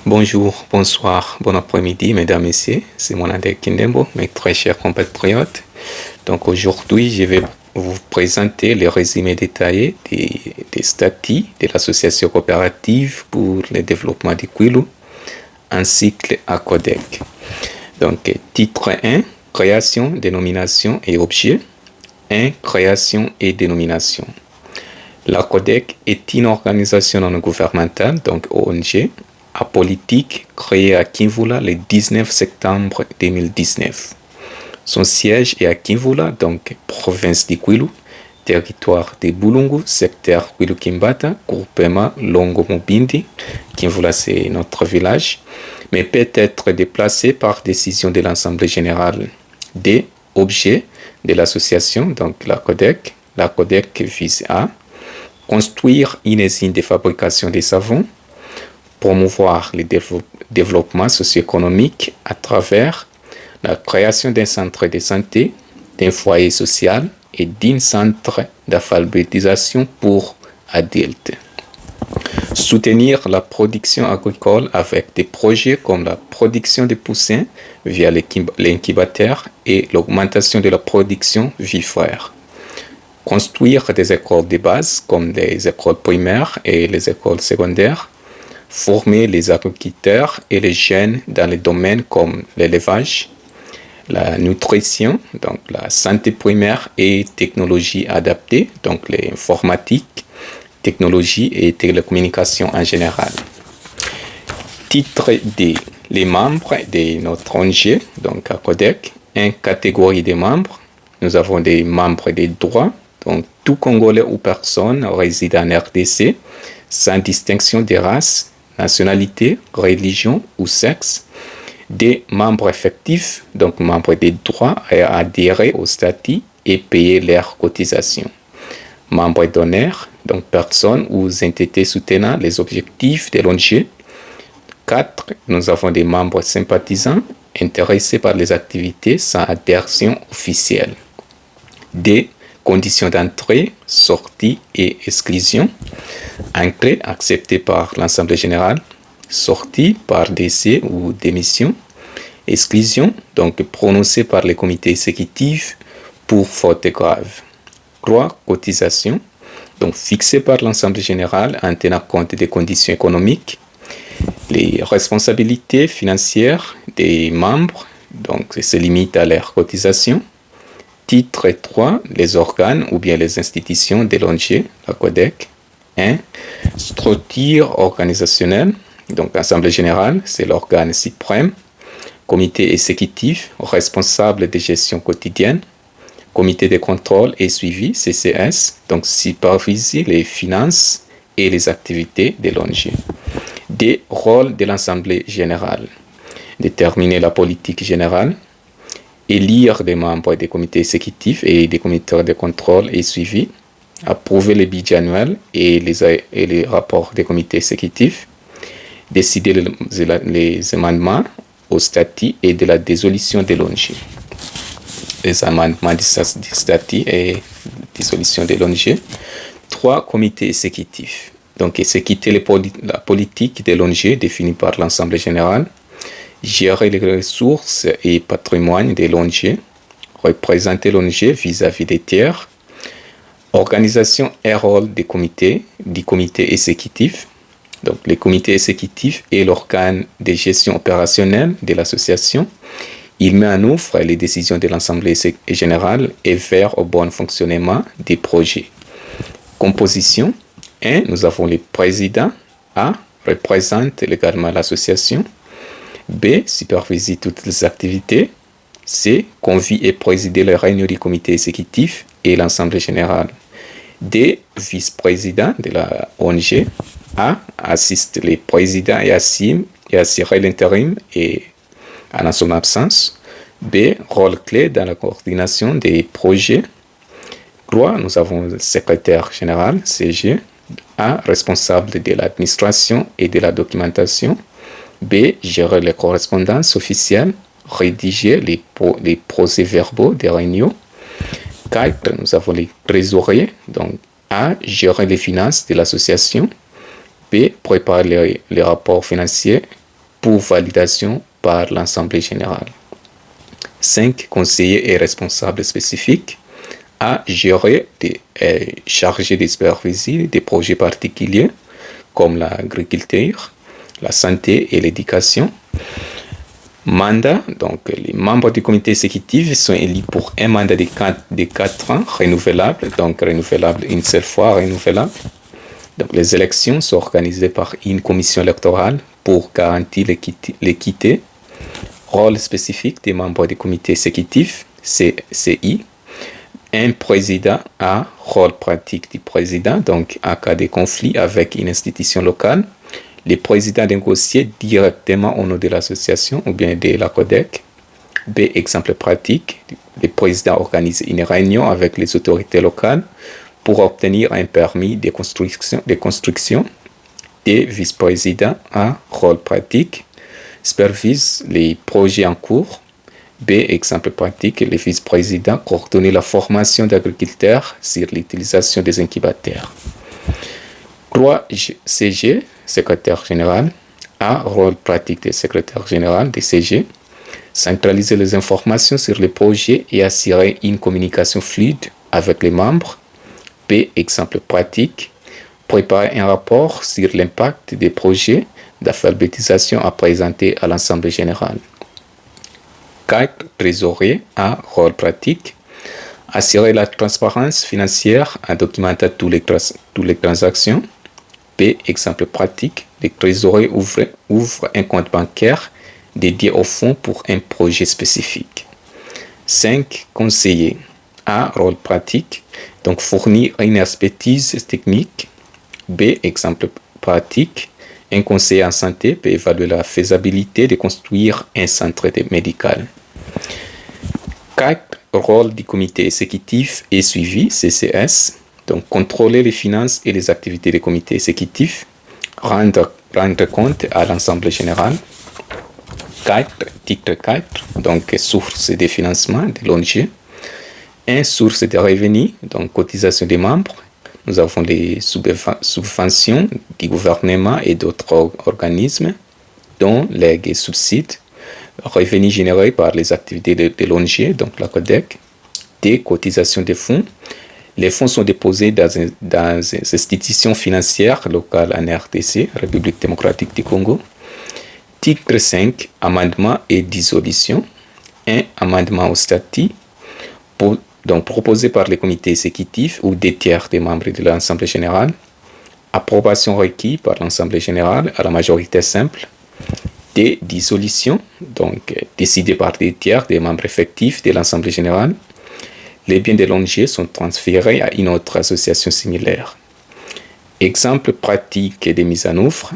Bonjour, bonsoir, bon après-midi, mesdames, messieurs. C'est Monadek Kindembo, mes très chers compatriotes. Donc aujourd'hui, je vais vous présenter le résumé détaillé des statuts de l'association coopérative pour le développement du Kwilu, un cycle à codec. Donc titre 1, création, dénomination et objet. 1. Création et dénomination. La CODEC est une organisation non gouvernementale, donc ONG, apolitique, créée à Kinvula le 19 septembre 2019. Son siège est à Kinvula, donc province du Kwilu, territoire de Bulungu, secteur Kwilu-Kimbata, groupement Longo-Mobindi. Kinvula, c'est notre village, mais peut être déplacé par décision de l'Assemblée générale. Des objets de l'association, donc la CODEC. La CODEC vise à construire une usine de fabrication de savons, promouvoir le développement socio-économique à travers la création d'un centre de santé, d'un foyer social et d'un centre d'alphabétisation pour adultes. Soutenir la production agricole avec des projets comme la production de poussins via l'incubateur et l'augmentation de la production vivrière. Construire des écoles de base comme les écoles primaires et les écoles secondaires. Former les agriculteurs et les jeunes dans les domaines comme l'élevage, la nutrition, donc la santé primaire et technologie adaptée, donc l'informatique, technologie et télécommunications en général. Titre D. Les membres de notre ONG, donc à CODEC, une catégorie de membres. Nous avons des membres de droit, donc tout Congolais ou personne résident en RDC, sans distinction de race, nationalité, religion ou sexe. Des membres effectifs, donc membres des droits, à adhérer au statut et payer leurs cotisations. Membres d'honneur, donc personnes ou entités soutenant les objectifs de l'ONG. 4. Nous avons des membres sympathisants intéressés par les activités sans adhésion officielle. D. Conditions d'entrée, sortie et exclusion. Entrée acceptée par l'Assemblée générale, sortie par décès ou démission. Exclusion, donc prononcée par le comité exécutif pour faute grave. 3. Cotisation, donc fixée par l'Assemblée générale en tenant compte des conditions économiques. Les responsabilités financières des membres, donc se limitent à leur cotisation. Titre 3, les organes ou bien les institutions de l'ONG, la CODEC. 1. Structure organisationnelle, donc Assemblée générale, c'est l'organe suprême. Comité exécutif, responsable de gestion quotidienne. Comité de contrôle et suivi, CCS, donc superviser les finances et les activités de l'ONG. Des rôles de l'Assemblée générale. Déterminer la politique générale. Élire des membres des comités exécutifs et des comités de contrôle et suivi, approuver les budgets annuels et les rapports des comités exécutifs, décider les amendements au statut et de la dissolution de l'ONG. Les amendements du statut et dissolution de l'ONG. 3. Comités exécutifs. Donc, exécuter la politique de l'ONG définie par l'Assemblée générale. Gérer les ressources et patrimoine de l'ONG, représenter l'ONG vis-à-vis des tiers, organisation et rôle du comité exécutif. Donc, le comité exécutif est l'organe de gestion opérationnelle de l'association. Il met en œuvre les décisions de l'Assemblée générale et veille au bon fonctionnement des projets. Composition. 1. Nous avons le président. A. Représente également l'association. B. Superviser toutes les activités. C. Convie et présider les réunions du comité exécutif et l'Assemblée générale. D. Vice-président de la ONG. A. Assiste les présidents et assurer l'intérim et en son absence. B. Rôle clé dans la coordination des projets. 3. Nous avons le secrétaire général, CG. A. Responsable de l'administration et de la documentation. B. Gérer les correspondances officielles, rédiger les procès-verbaux des réunions. 4. Nous avons les trésoriers. Donc, A. Gérer les finances de l'association. B. Préparer les rapports financiers pour validation par l'Assemblée générale. 5. Conseiller et responsable spécifique à gérer chargé de superviser des projets particuliers comme l'agriculture, la santé et l'éducation. Mandat, donc les membres du comité exécutif sont élus pour un mandat de 4 ans, renouvelable, donc renouvelable une seule fois, renouvelable. Donc les élections sont organisées par une commission électorale pour garantir l'équité. Rôle spécifique des membres du comité exécutif, CI. Un président a rôle pratique du président, donc en cas de conflit avec une institution locale. Le président négocie directement au nom de l'association ou bien de la CODEC. B. Exemple pratique, le président organise une réunion avec les autorités locales pour obtenir un permis de construction. D. Vice-président a rôle pratique, supervise les projets en cours. B. Exemple pratique, le vice-président coordonne la formation d'agriculteurs sur l'utilisation des incubateurs. 3. CG, secrétaire général, a rôle pratique de secrétaire général des CG, centraliser les informations sur les projets et assurer une communication fluide avec les membres. B. Exemple pratique, préparer un rapport sur l'impact des projets d'alphabétisation à présenter à l'Assemblée générale. 4. Trésorier a rôle pratique, assurer la transparence financière en documentant toutes les transactions. B. Exemple pratique, le trésorier ouvre un compte bancaire dédié au fonds pour un projet spécifique. 5. Conseiller A. Rôle pratique, donc fournir une expertise technique. B. Exemple pratique, un conseiller en santé peut évaluer la faisabilité de construire un centre médical. 4. Rôle du comité exécutif et suivi, CCS. Donc, contrôler les finances et les activités du comité exécutif, rendre compte à l'Assemblée générale. 4. Titre 4, donc source de financement de l'ONG. 1. Source de revenus, donc cotisation des membres. Nous avons les subventions du gouvernement et d'autres organismes, dont legs et subsides. Revenus générés par les activités de l'ONG, donc la CODEC. Des cotisations des fonds. Les fonds sont déposés dans des institutions financières locales en RDC, République démocratique du Congo. Titre 5, amendement et dissolution. 1. Amendement au statut, donc proposé par le comité exécutif ou des tiers des membres de l'Assemblée générale. Approbation requise par l'Assemblée générale à la majorité simple. Des dissolutions, donc décidées par des tiers des membres effectifs de l'Assemblée générale. Les biens de l'ONG sont transférés à une autre association similaire. Exemple pratique de mise en œuvre.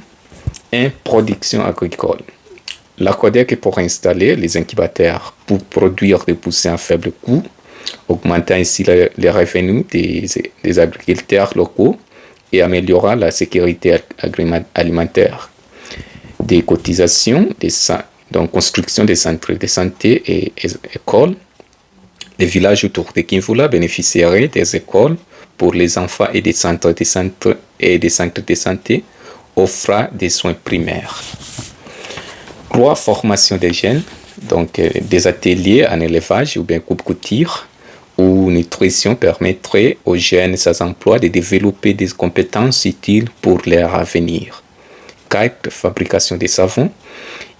1. Production agricole. La CODEC est pour installer les incubateurs pour produire des poussins à faible coût, augmentant ainsi les revenus des agriculteurs locaux et améliorant la sécurité alimentaire. Des cotisations, donc construction des centres de santé et écoles. Les villages autour de Kinvula bénéficieraient des écoles pour les enfants et des centres de santé offrant des soins primaires. 3. Formation des jeunes, donc des ateliers en élevage ou bien coupe-couture ou nutrition permettraient aux jeunes sans emploi de développer des compétences utiles pour leur avenir. 4. Fabrication des savons.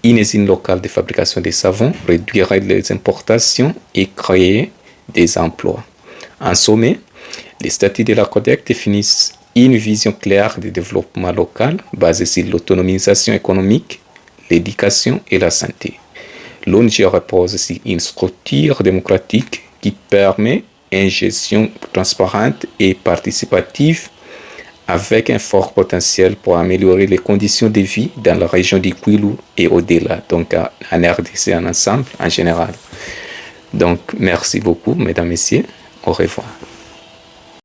Une usine locale de fabrication des savons réduirait les importations et créer des emplois. En sommet, les statuts de la CODEC définissent une vision claire du développement local basée sur l'autonomisation économique, l'éducation et la santé. L'ONG repose sur une structure démocratique qui permet une gestion transparente et participative avec un fort potentiel pour améliorer les conditions de vie dans la région du Kwilu et au-delà, donc en RDC en ensemble, en général. Donc, merci beaucoup, mesdames, messieurs. Au revoir.